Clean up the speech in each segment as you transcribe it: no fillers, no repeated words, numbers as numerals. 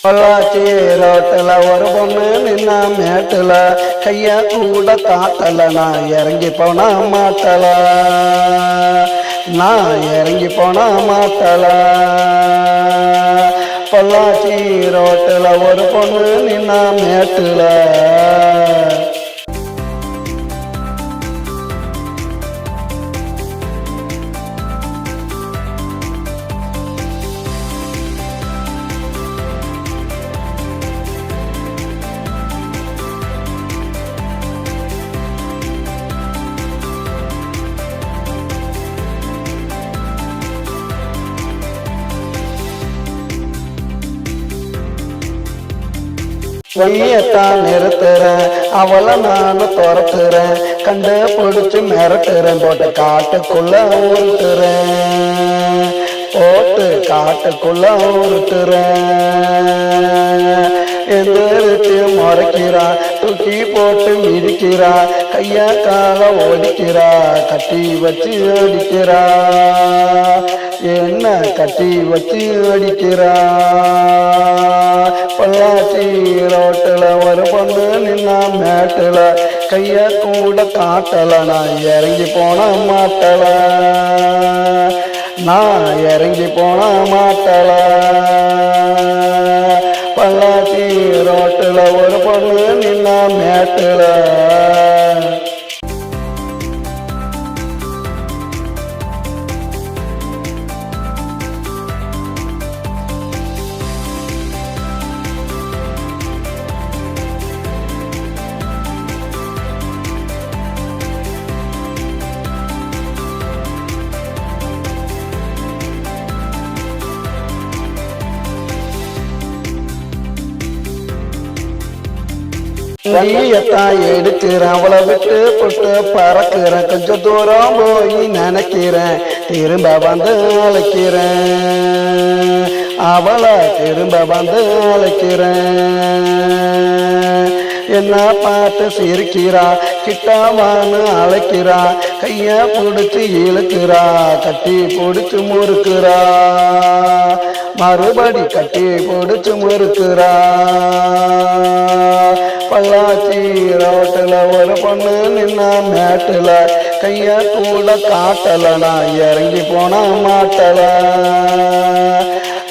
பொள்ளாச்சி ரோட்டில் ஒரு பொண்ணு நின்னா மேட்டில் கைய கூட காட்டல நான் இறங்கி போனா மாட்டல நான் இறங்கி போனா மாட்டல பொள்ளாச்சி ரோட்டில் ஒரு பொண்ணு நின்னா மேட்டில் வழியத்தான் நிறுத்துறேன் அவளை நான் துரத்துறேன் கண்டு பிடிச்சு மிரட்டுறேன் போட்டு காட்டுக்குள்ள ஊருட்டுறேன் போட்டு காட்டுக்குள்ள ஊருட்டுறேன் எந்திரிச்சு முறைக்கிறா தூக்கி போட்டு மிதிக்கிறா கைய கால ஓடிக்கிறா கட்டி வச்சு அடிக்கிறா என்ன கட்டி வச்சு அடிக்கிறா பொள்ளாச்சி ரோட்டில் ஒரு பொண்ணு நின்னா மேட்டில் கைய கூட காட்டல நான் இறங்கி போன மாட்டல நான் இறங்கி போன மாட்டல பொள்ளாச்சி ரோட்டில் ஒரு பொண்ணு நின்னா மேட்டில் கையத்தான் எடுக்கிறேன் அவளை விட்டு போட்டு பறக்கிறேன் கொஞ்சம் தூரம் போய் நினைக்கிறேன் திரும்ப வந்து அழைக்கிறேன் அவளை திரும்ப வந்து அழைக்கிறேன் என்ன பார்த்து சிரிக்கிறா கிட்டாவான்னு அழைக்கிறா கைய பிடிச்சி இழுக்கிறா கட்டி பிடிச்சு முறுக்கிறா மறுபடி கட்டி பிடிச்சு முறுக்கிறா பொள்ளாச்சி ரோட்டில் ஒரு பொண்ணு நின்னா மேட்டில் கைய கூட காட்டல நான் இறங்கி போன மாட்டல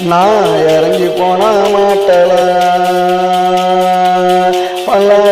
நான் இறங்கி போன மாட்டல பொள்ளாச்சி